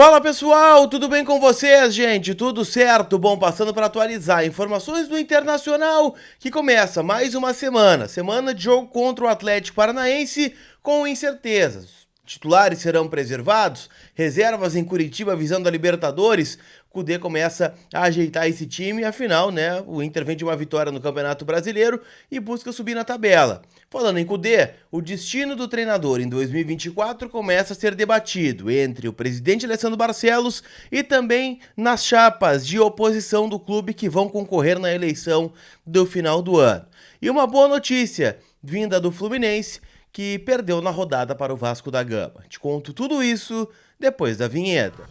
Fala pessoal, tudo bem com vocês, gente? Tudo certo? Bom, passando para atualizar informações do Internacional, que começa mais uma semana de jogo contra o Atlético Paranaense com incertezas. Titulares serão preservados, reservas em Curitiba visando a Libertadores. Cudê começa a ajeitar esse time, afinal, né, o Inter vem de uma vitória no Campeonato Brasileiro e busca subir na tabela. Falando em Cudê, o destino do treinador em 2024 começa a ser debatido entre o presidente Alessandro Barcelos e também nas chapas de oposição do clube que vão concorrer na eleição do final do ano. E uma boa notícia, vinda do Fluminense, que perdeu na rodada para o Vasco da Gama. Te conto tudo isso depois da vinheta.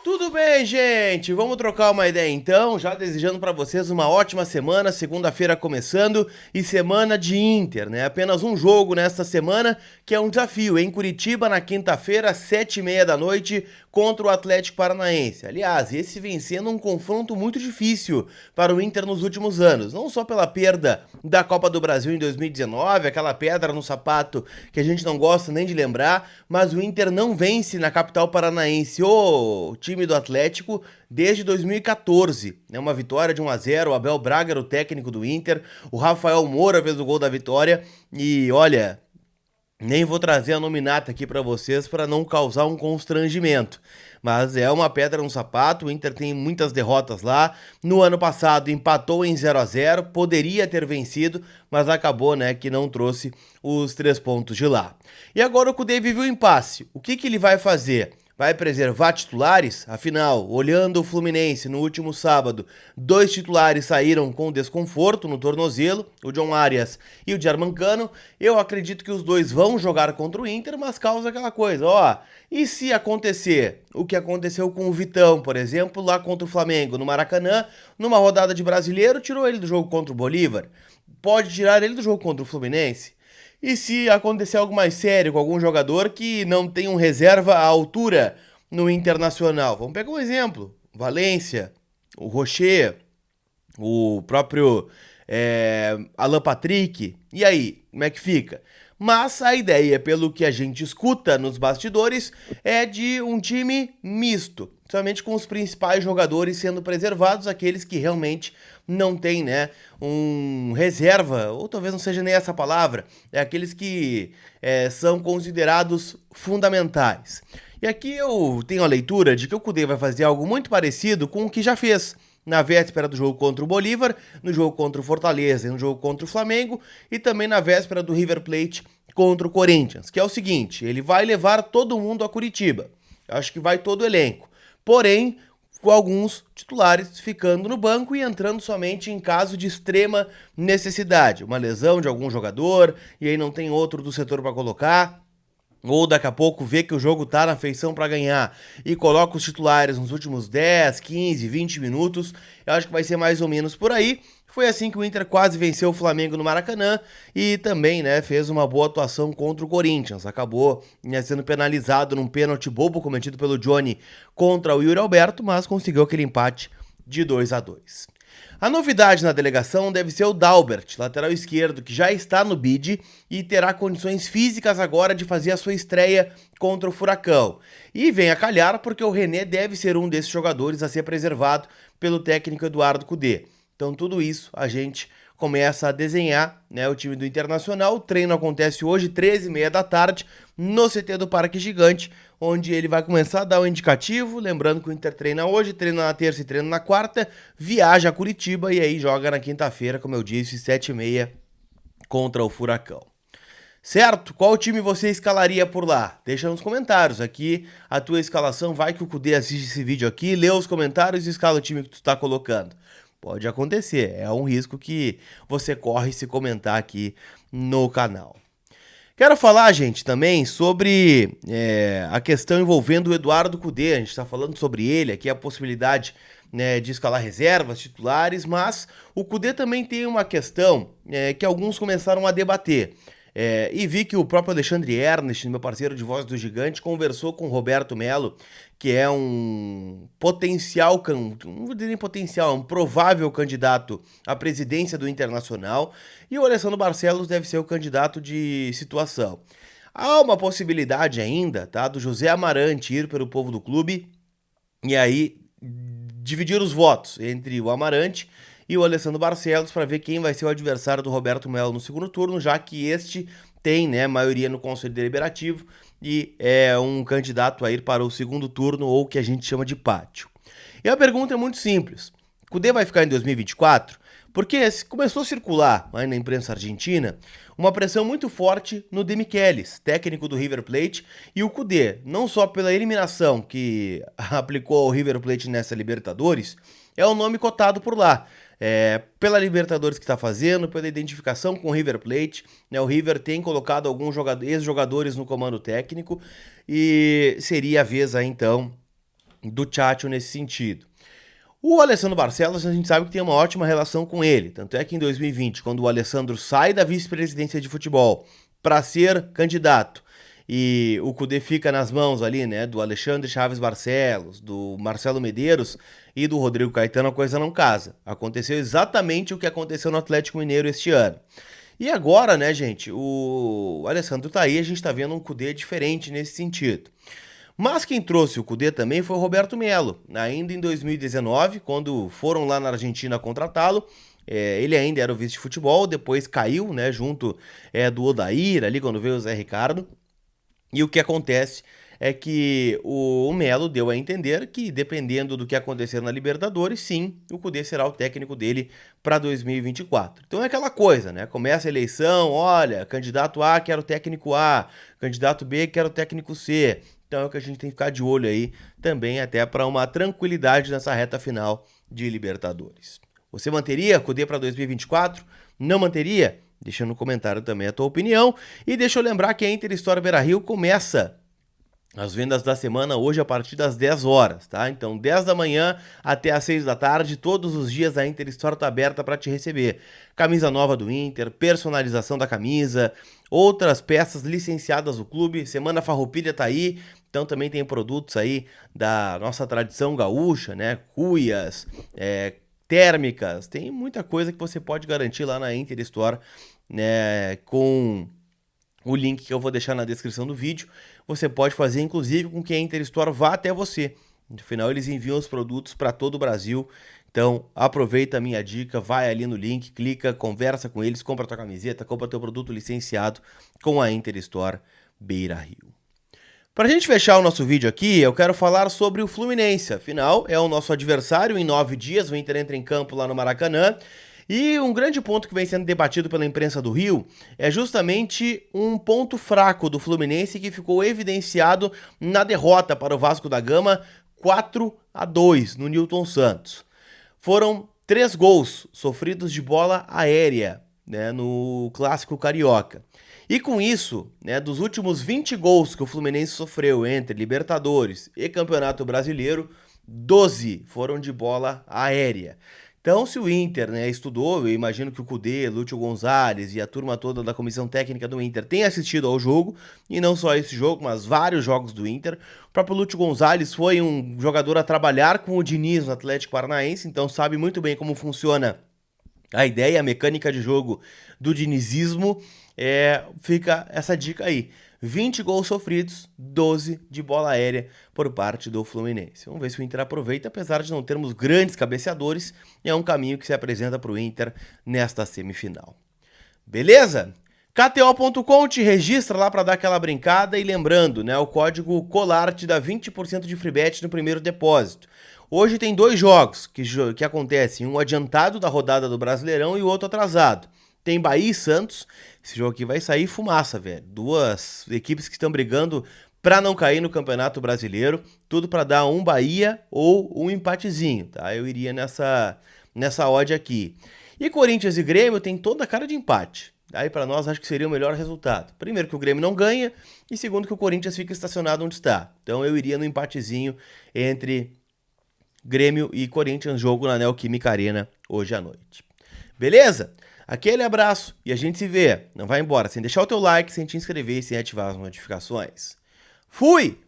Tudo bem, gente? Vamos trocar uma ideia então, já desejando para vocês uma ótima semana, segunda-feira começando e semana de Inter, né? Apenas um jogo nesta semana, que é um desafio em Curitiba na quinta-feira, às 7h30 da noite, contra o Atlético Paranaense. Aliás, esse vem sendo um confronto muito difícil para o Inter nos últimos anos, não só pela perda da Copa do Brasil em 2019, aquela pedra no sapato que a gente não gosta nem de lembrar, mas o Inter não vence na capital paranaense, o time do Atlético, desde 2014. É uma vitória de 1-0, o Abel Braga era o técnico do Inter, o Rafael Moura fez o gol da vitória e olha, nem vou trazer a nominata aqui pra vocês para não causar um constrangimento. Mas é uma pedra no sapato, o Inter tem muitas derrotas lá. No ano passado empatou em 0-0, poderia ter vencido, mas acabou, né, que não trouxe os 3 pontos de lá. E agora o Cudê vive o impasse. O que ele vai fazer? Vai preservar titulares? Afinal, olhando o Fluminense no último sábado, 2 titulares saíram com desconforto no tornozelo, o John Arias e o Germancano. Eu acredito que os dois vão jogar contra o Inter, mas causa aquela coisa, ó. E se acontecer o que aconteceu com o Vitão, por exemplo, lá contra o Flamengo, no Maracanã, numa rodada de Brasileiro, tirou ele do jogo contra o Bolívar? Pode tirar ele do jogo contra o Fluminense? E se acontecer algo mais sério com algum jogador que não tem um reserva à altura no Internacional? Vamos pegar um exemplo. Valência, o Rocher, o próprio Alan Patrick. E aí, como é que fica? Mas a ideia, pelo que a gente escuta nos bastidores, é de um time misto, somente com os principais jogadores sendo preservados, aqueles que realmente não têm, né, um reserva, ou talvez não seja nem essa palavra, é aqueles que são considerados fundamentais. E aqui eu tenho a leitura de que o Cudê vai fazer algo muito parecido com o que já fez na véspera do jogo contra o Bolívar, no jogo contra o Fortaleza e no jogo contra o Flamengo, e também na véspera do River Plate contra o Corinthians, que é o seguinte, ele vai levar todo mundo a Curitiba, acho que vai todo o elenco, porém, com alguns titulares ficando no banco e entrando somente em caso de extrema necessidade, uma lesão de algum jogador, e aí não tem outro do setor para colocar, ou daqui a pouco vê que o jogo tá na feição para ganhar e coloca os titulares nos últimos 10, 15, 20 minutos, eu acho que vai ser mais ou menos por aí. Foi assim que o Inter quase venceu o Flamengo no Maracanã e também, né, fez uma boa atuação contra o Corinthians. Acabou, né, sendo penalizado num pênalti bobo cometido pelo Johnny contra o Yuri Alberto, mas conseguiu aquele empate de 2-2. A novidade na delegação deve ser o Dalbert, lateral esquerdo, que já está no bid e terá condições físicas agora de fazer a sua estreia contra o Furacão. E vem a calhar porque o René deve ser um desses jogadores a ser preservado pelo técnico Eduardo Cudê. Então tudo isso a gente começa a desenhar, né, o time do Internacional. O treino acontece hoje, 13h30 da tarde, no CT do Parque Gigante, onde ele vai começar a dar um indicativo, lembrando que o Inter treina hoje, treina na terça e treina na quarta, viaja a Curitiba e aí joga na quinta-feira, como eu disse, 7h30 contra o Furacão. Certo? Qual time você escalaria por lá? Deixa nos comentários aqui a tua escalação, vai que o Cudê assiste esse vídeo aqui, lê os comentários e escala o time que tu está colocando. Pode acontecer, é um risco que você corre se comentar aqui no canal. Quero falar, gente, também sobre a questão envolvendo o Eduardo Cudê. A gente está falando sobre ele aqui, a possibilidade, né, de escalar reservas, titulares, mas o Cudê também tem uma questão que alguns começaram a debater. E vi que o próprio Alexandre Ernest, meu parceiro de Voz do Gigante, conversou com o Roberto Melo, que é um potencial, não vou dizer nem potencial, um provável candidato à presidência do Internacional, e o Alessandro Barcelos deve ser o candidato de situação. Há uma possibilidade ainda, tá, do José Amarante ir pelo povo do clube e aí dividir os votos entre o Amarante e o Alessandro Barcelos para ver quem vai ser o adversário do Roberto Melo no segundo turno, já que este tem, né, maioria no Conselho Deliberativo e é um candidato a ir para o segundo turno, ou o que a gente chama de pátio. E a pergunta é muito simples. Cudê vai ficar em 2024? Porque começou a circular aí na imprensa argentina uma pressão muito forte no De Michelis, técnico do River Plate, e o Cudê, não só pela eliminação que aplicou ao River Plate nessa Libertadores, é o nome cotado por lá. Pela Libertadores que está fazendo, pela identificação com o River Plate, né, o River tem colocado alguns ex-jogadores no comando técnico e seria a vez aí então do Tchatcho nesse sentido. O Alessandro Barcelos, a gente sabe que tem uma ótima relação com ele, tanto é que em 2020, quando o Alessandro sai da vice-presidência de futebol para ser candidato e o Cudê fica nas mãos ali, né, do Alexandre Chaves Barcelos, do Marcelo Medeiros e do Rodrigo Caetano, a coisa não casa. Aconteceu exatamente o que aconteceu no Atlético Mineiro este ano. E agora, né, gente, o Alessandro tá aí, a gente tá vendo um Cudê diferente nesse sentido. Mas quem trouxe o Cudê também foi o Roberto Melo, ainda em 2019, quando foram lá na Argentina contratá-lo. Ele ainda era o vice de futebol, depois caiu, né, junto do Odair, ali quando veio o Zé Ricardo. E o que acontece é que o Melo deu a entender que, dependendo do que acontecer na Libertadores, sim, o Cudê será o técnico dele para 2024. Então é aquela coisa, né? Começa a eleição, olha, candidato A quer o técnico A, candidato B quer o técnico C. Então é o que a gente tem que ficar de olho aí também, até para uma tranquilidade nessa reta final de Libertadores. Você manteria Cudê para 2024? Não manteria? Deixa no comentário também a tua opinião. E deixa eu lembrar que a Inter Store Beira-Rio começa as vendas da semana hoje a partir das 10 horas, tá? Então, 10 da manhã até as 6 da tarde, todos os dias a Inter Store tá aberta para te receber. Camisa nova do Inter, personalização da camisa, outras peças licenciadas do clube. Semana Farroupilha tá aí, então também tem produtos aí da nossa tradição gaúcha, né? Cuias, térmicas, tem muita coisa que você pode garantir lá na Inter Store, né? Com o link que eu vou deixar na descrição do vídeo. Você pode fazer, inclusive, com que a Inter Store vá até você. No final, eles enviam os produtos para todo o Brasil. Então, aproveita a minha dica, vai ali no link, clica, conversa com eles, compra tua camiseta, compra teu produto licenciado com a Inter Store Beira-Rio. Para a gente fechar o nosso vídeo aqui, eu quero falar sobre o Fluminense. Afinal, é o nosso adversário em 9 dias. O Inter entra em campo lá no Maracanã. E um grande ponto que vem sendo debatido pela imprensa do Rio é justamente um ponto fraco do Fluminense que ficou evidenciado na derrota para o Vasco da Gama 4-2 no Newton Santos. Foram 3 gols sofridos de bola aérea, né, no Clássico Carioca. E com isso, né, dos últimos 20 gols que o Fluminense sofreu entre Libertadores e Campeonato Brasileiro, 12 foram de bola aérea. Então, se o Inter, né, estudou, eu imagino que o Cudê, Lúcio Gonzalez e a turma toda da comissão técnica do Inter tenha assistido ao jogo, e não só esse jogo, mas vários jogos do Inter. O próprio Lúcio Gonzalez foi um jogador a trabalhar com o Diniz no Atlético Paranaense, então sabe muito bem como funciona a ideia, a mecânica de jogo do dinizismo. Fica essa dica aí. 20 gols sofridos, 12 de bola aérea por parte do Fluminense. Vamos ver se o Inter aproveita, apesar de não termos grandes cabeceadores, é um caminho que se apresenta para o Inter nesta semifinal. Beleza? KTO.com te registra lá para dar aquela brincada e lembrando, né, o código COLAR te dá 20% de free bet no primeiro depósito. Hoje tem 2 jogos que acontecem, um adiantado da rodada do Brasileirão e o outro atrasado. Tem Bahia e Santos. Esse jogo aqui vai sair fumaça, velho. 2 equipes que estão brigando para não cair no Campeonato Brasileiro. Tudo para dar um Bahia ou um empatezinho, tá? Eu iria nessa odd aqui. E Corinthians e Grêmio tem toda a cara de empate. Aí para nós acho que seria o melhor resultado. Primeiro que o Grêmio não ganha e segundo que o Corinthians fica estacionado onde está. Então eu iria no empatezinho entre Grêmio e Corinthians, jogo na Neoquímica Arena hoje à noite. Beleza? Aquele abraço e a gente se vê. Não vai embora sem deixar o teu like, sem te inscrever e sem ativar as notificações. Fui!